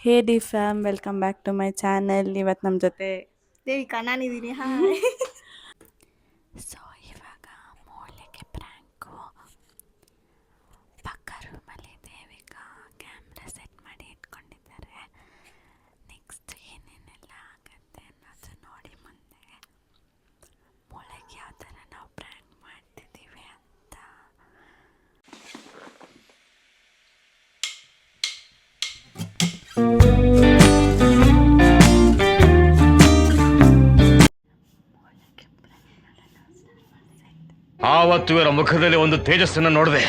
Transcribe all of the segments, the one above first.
Hey the fam welcome back to my channel. ಇವತ್ತು ನಮ್ಮ ಜೊತೆ ದೇವಿಕಾ ನಾನಿದ್ದೀನಿ. ಹಾಯ್. ಸೊ ಇವಾಗ ಮೂಲೆಗೆ ಪ್ರ್ಯಾಂಕು. ಪಕ್ಕ ರೂಮಲ್ಲಿ ದೇವಿಕಾ ಕ್ಯಾಮ್ರಾ ಸೆಟ್ ಮಾಡಿ ಇಟ್ಕೊಂಡಿದ್ದಾರೆ. ನೆಕ್ಸ್ಟ್ ಏನೇನೆಲ್ಲ ಆಗತ್ತೆ ಅನ್ನೋದು ನೋಡಿ ಮುಂದೆ. ಮೂಳೆಗೆ ಯಾವ ಥರ ನಾವು ಪ್ರ್ಯಾಂಕ್ ಮಾಡ್ತಿದ್ದೀವಿ ಅಂತ. ಆವತ್ತು ಇವರ ಮುಖದಲ್ಲಿ ಒಂದು ತೇಜಸ್ಸನ್ನು ನೋಡಿದೆ.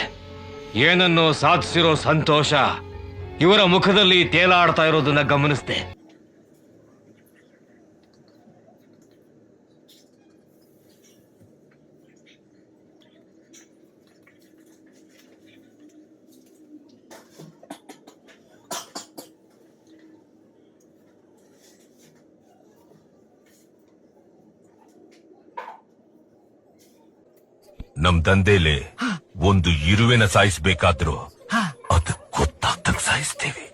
ಏನನ್ನು ಸಾಧಿಸಿರೋ ಸಂತೋಷ ಇವರ ಮುಖದಲ್ಲಿ ತೇಲಾಡ್ತಾ ಇರೋದನ್ನ ಗಮನಿಸಿದೆ. ನಮ್ ದಂಧೆಲೆ ಒಂದು ಇರುವೆನ ಸಾಯಿಸ್ಬೇಕಾದ್ರೂ ಅದು ಗೊತ್ತಾಗ್ತಂಗ ಸಾಯಿಸ್ತೇವೆ.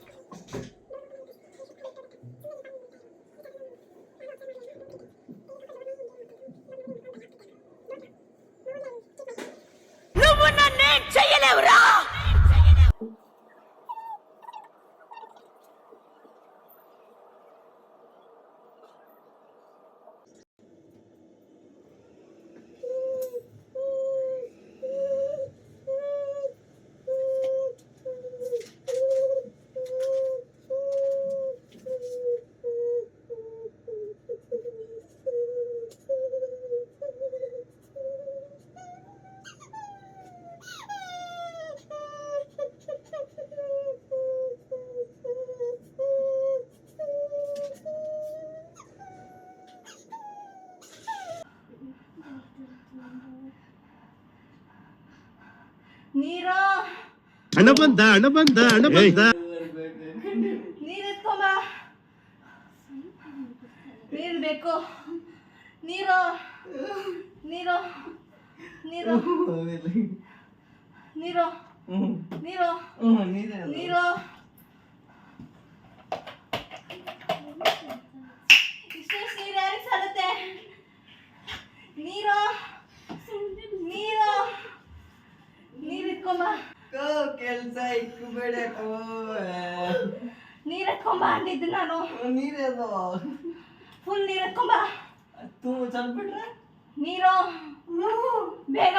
ನೀರು ಹಣ ಬಂದ ನೀರು ಎತ್ಕೊಂಬ. ನೀರು ಬೇಕು. ನೀರು ನೀರು ನೀರು ನೀರು ನೀರು ನೀರು ಇಷ್ಟು ನೀರು ಯಾರಿಗೆ ಸಾಲುತ್ತೆ? ನೀರು ನೀರು ನೀರು ಎತ್ಕೊಂಬ. ಕೆಲ್ಸ ಇಟ್ಕೋಬೇಡ. ನೀರು ಎತ್ಕೊಂಬ ಅಂದಿದ್ದು ನಾನು. ನೀರೇನು ಫುಲ್ ನೀರು ಎತ್ಕೊಂಬ. ಸ್ವಲ್ಪ ಬಿಟ್ರೆ ನೀರು ಬೇಗ.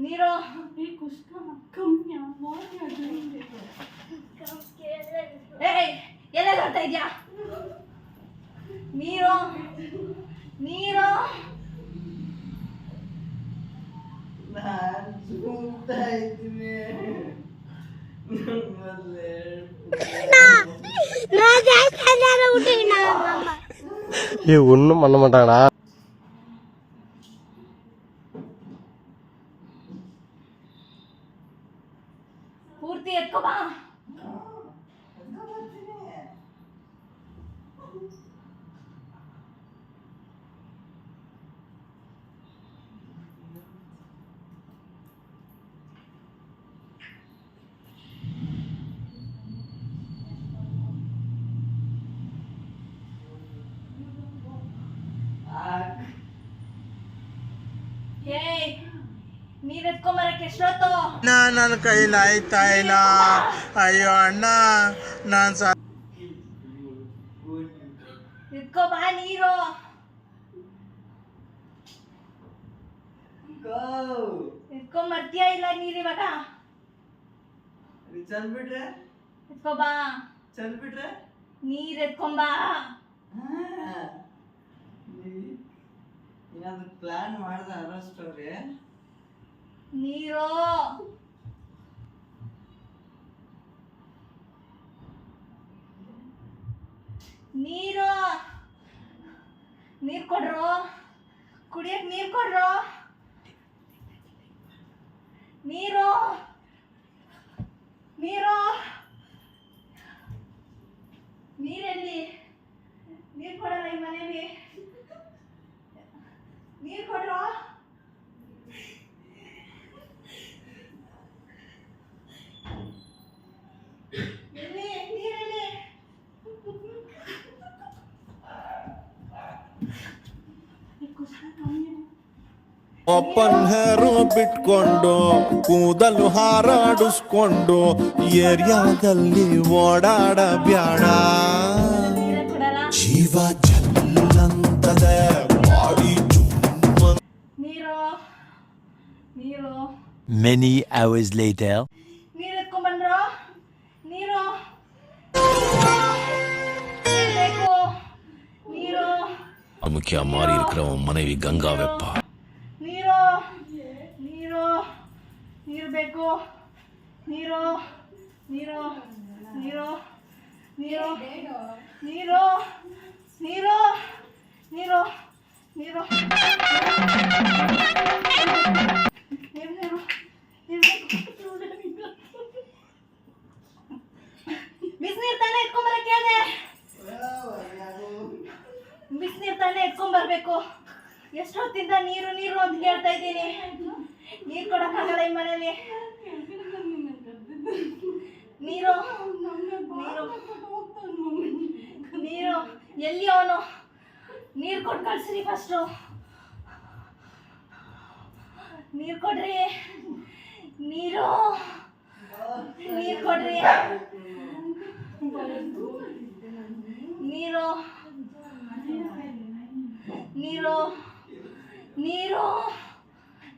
ನೀರು ಎಲ್ಲ ಬರ್ತಾ ಇದ್ಯಾ? ನೀರು ನೀರು ನಾನು ಸುಮ್ತಾ ಇದ್ದೀನಿ. ஒன்னும் பண்ண மாட்டாங்கடா. ಪೂರ್ತಿ ಎತ್ಕೋಬಾ. ನೀರ್ ಎತ್ಕೊಂಬರಕ್ಕೆ ಎಷ್ಟೊತ್ತು? ನನ್ನ ಕೈಲಿ ಆಯ್ತಾ ಇಲ್ಲ. ಅಯ್ಯೋ ಅಣ್ಣ, ನಾನ್ ಎತ್ಕೋಬಾ ನೀರು. ಎತ್ಕೊಂಬರ್ತೀಯ ಇಲ್ಲ ನೀರ್ ಇವಾಗ? ಚಲ್ ಬಿಟ್ರೆ ಎತ್ಕೋಬಾ. ಚಲ್ ಬಿಟ್ರೆ ನೀರ್ ಎತ್ಕೊಂಬಾ. ಏನಾದ್ರು ಪ್ಲಾನ್ ಮಾಡ್ದ ಅರೆಸ್ಟ್ ಅವ್ರೆ? ನೀರು ನೀರು ನೀರ್ ಕೊಡ್ರು. ಕುಡಿಯಕ್ ನೀರ್ ಕೊಡ್ರು. ನೀರು ನೀರು ನೀರೆಲ್ಲಿ? ನೀರ್ ಕೊಡಲ್ಲ ಈ ಮನೇಲಿ. ನೀರ್ ಕೊಡ್ರು. ಓಪನ್ ಹೇರು ಬಿಟ್ಕೊಂಡು ಕೂದಲು ಹಾರಾಡಿಸ್ಕೊಂಡು ಏರಿಯಾದಲ್ಲಿ ಓಡಾಡಬ್ಯಾಡ. ನೀರೇ ಕೊಡಲ್ಲ. ಜೀವ ಜಲ್ಲಂತದೆ ಬಾಡಿ ಚುಮ್ಮ. ನೀರು ನೀರು Many hours later. ನೀರು ಎತ್ಕೊಂಡ್ಬಂದ್ರು. ನೀರು ನೀರು ಬೇಕು. ನೀರು ಮುಖ್ಯ ಮಾರಿ இருக்கிறவன் மனைவி கங்கா வெப்பா. ನೀರು ನೀರು ನೀರು ಬೇಕು. ನೀರು ನೀರು ನೀರು ನೀರು ನೀರು ನೀರು ನೀರು ನೀರು ಬಿಸಿನೀರು ತಾನೇ ಎತ್ಕೊಂಬರಕ್ಕೆ ಹೇಳಿದೆ. ಬಿಸಿನೀರು ತಾನೇ ಎತ್ಕೊಂಬರ್ಬೇಕು. ಎಷ್ಟೊತ್ತಿಂದ ನೀರು ನೀರು ಅಂತ ಕೇಳ್ತಾ ಇದ್ದೀನಿ. ನೀರು ಕೊಡಕ್ಕಾಗಲ್ಲ ಈ ಮನೇಲಿ. ನೀರು ನೀರು ನೀರು ಎಲ್ಲಿ ಅವನು? ನೀರು ಕೊಟ್ಟು ಕಳ್ಸ್ರಿ ಫಸ್ಟು. ನೀರು ಕೊಡ್ರಿ. ನೀರು ನೀರು ಕೊಡ್ರಿ. ನೀರು ನೀರು ನೀರು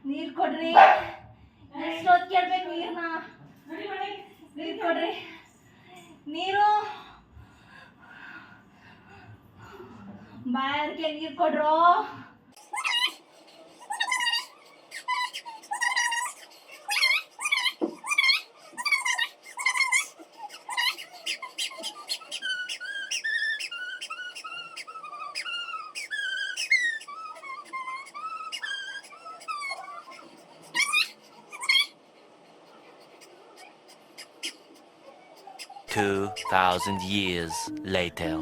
ನೀರು ಕೊಡ್ರಿ. ಎಷ್ಟೊತ್ತು ಕೇಳ್ಬೇಕು ನೀರನ್ನ? ನೀರು ಕೊಡ್ರಿ. ನೀರು ಬಾಯಾರಿಕೆ ನೀರು ಕೊಡ್ರೋ. $2,000 years later.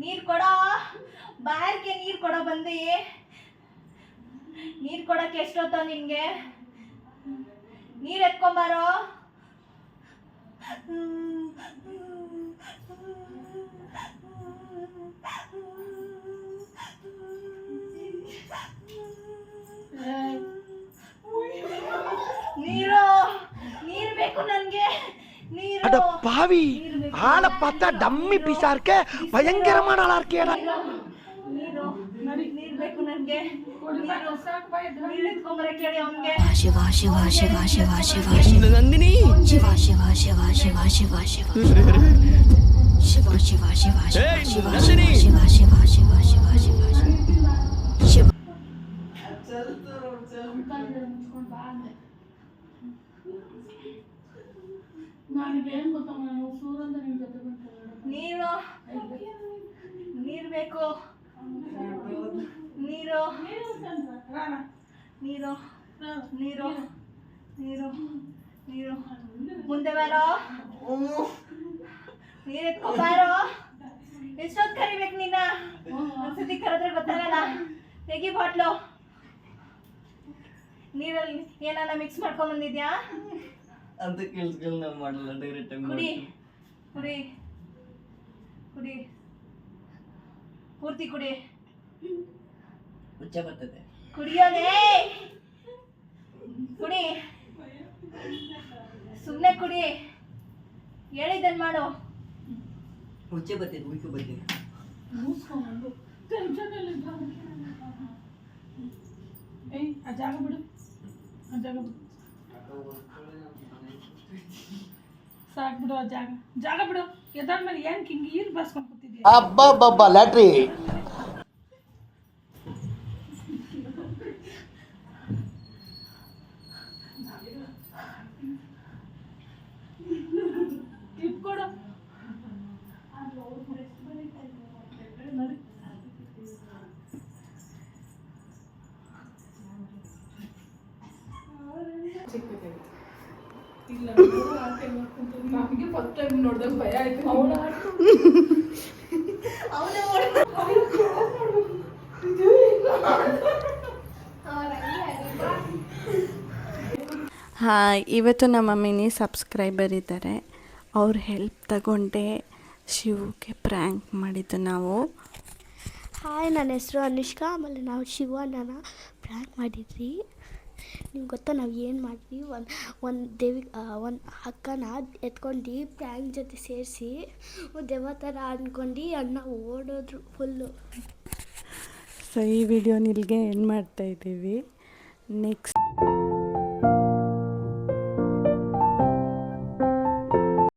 ನೀರು ಕೊಡೋ. ಬಾಯಾರಿಕೆ ನೀರು ಕೊಡೋ ಬಂದು. ನೀರು ಕೊಡಕ್ಕೆ ಎಷ್ಟೊತ್ತ ನಿನ್ಗೆ? ನೀರು ಎತ್ಕೊಂಬಾರೋ. ನೀರು ನೀರು ಬೇಕು ನನ್ಗೆ. நீரோ அட பாவி ஆளை பார்த்தா டம்மி பீஸா இருக்க பயங்கரமான ஆளா இருக்கேடா ನೀರು ನೀರು ಬೇಕು ನನಗೆ ನೀರು ಎತ್ಕೊಂಬರಕ್ಕೆ ಹೇಳಿ ಅವನಿಗೆ ಶಿವ ಶಿವ ಶಿವ ಶಿವ ಶಿವ ಶಿವ ನಂದಿನಿ ಶಿವ ಶಿವ ಶಿವ ಶಿವ ಶಿವ ಶಿವ ಶಿವ ಶಿವ ಶಿವ ಶಿವ ಶಿವ ಶಿವ ಶಿವ ಶಿವ ಶಿವ ಶಿವ ಶಿವ ನೀರು ನೀರು ಬೇಕು ನೀರು ನೀರು ನೀರು ನೀರು ನೀರು ಮುಂದೆ ಬಾರೋ ನೀರು ಎತ್ಕೊಂಬಾರೋ ಎಷ್ಟೊತ್ತು ಕರಿಬೇಕು ನೀನ ಒಂದ್ಸತಿ ಕರೆದ್ರೆ ಗೊತ್ತಾಗಲ್ಲ ತೆಗಿ ಬಾಟ್ಲು ನೀರಲ್ಲಿ ಏನಾನ ಮಿಕ್ಸ್ ಮಾಡ್ಕೊಂಡ್ ಬಂದಿದ್ಯಾ ಅಂತ ಕೆಲ್ಸಗಳು ನಾವು ಮಾಡಲ್ಲ ಡೈರೆಕ್ಟ್ ಆಗಿ ಕುಡಿ ಕುಡಿ ಕುಡಿ ಪೂರ್ತಿ ಕುಡಿ ಹುಚ್ಚ ಬರ್ತದೆ ಕುಡಿಯೋದೇ ಕುಡಿ ಸುಮ್ಮನೆ ಕುಡಿ ಹೇಳಿದ್ದನ್ ಮಾಡು ಹುಚ್ಚೆ ಬರ್ತೈತೆ ಹುಚ್ಚು ಬರ್ತೈತೆ ಆ ಜಾಗ ಬಿಡು ಆ ಜಾಗ ಬಿಡು ಸಾಕು ಬಿಡು ಆ ಜಾಗ ಜಾಗ ಬಿಡು ಎದ್ದಾದ್ಮೇಲೆ ಏನು ಹಿಂಗೆ ಈರು ಬರ್ಸ್ಕೊಂಡು ಕೂತಿದ್ಯಾ ಅಬ್ಬಬ್ಬಬ್ಬ ಲ್ಯಾಟ್ರಿ ಇಟ್ಕೊಡು ನೋಡಿ ಇಲ್ಲ ಆಕೆ ನೋಡ್ಕೊಂತ ನನಗೆ ಫಸ್ಟ್ ಟೈಮ್ ನೋಡಿದಾಗ ಭಯ ಆಯ್ತು ಹಾಂ, ಇವತ್ತು ನಮ್ಮ ಮಿನಿ ಸಬ್ಸ್ಕ್ರೈಬರ್ ಇದ್ದಾರೆ. ಅವ್ರ ಹೆಲ್ಪ್ ತಗೊಂಡೆ ಶಿವಗೆ ಪ್ರ್ಯಾಂಕ್ ಮಾಡಿದ್ದು ನಾವು. ಹಾಯ್, ನನ್ನ ಹೆಸರು ಅನುಷ್ಕಾ. ಆಮೇಲೆ ನಾವು ಶಿವಣ್ಣನ ಪ್ರ್ಯಾಂಕ್ ಮಾಡಿದ್ವಿ. ನಿಮ್ಗೆ ಗೊತ್ತಾ ನಾವು ಏನು ಮಾಡಿದ್ವಿ? ಒಂದು ಅಕ್ಕನ ಎತ್ಕೊಂಡು ಪ್ರ್ಯಾಂಕ್ ಜೊತೆ ಸೇರಿಸಿ ದೆವ್ವ ಥರ ಅಂದ್ಕೊಂಡು ಅಣ್ಣ ಓಡೋದ್ರು ಫುಲ್ಲು. ಸೊ ಈ ವಿಡಿಯೋನ ಇಲ್ಲಿಗೆ ಎಂಡ್ ಮಾಡ್ತಾಯಿದ್ದೀವಿ. ನೆಕ್ಸ್ಟ್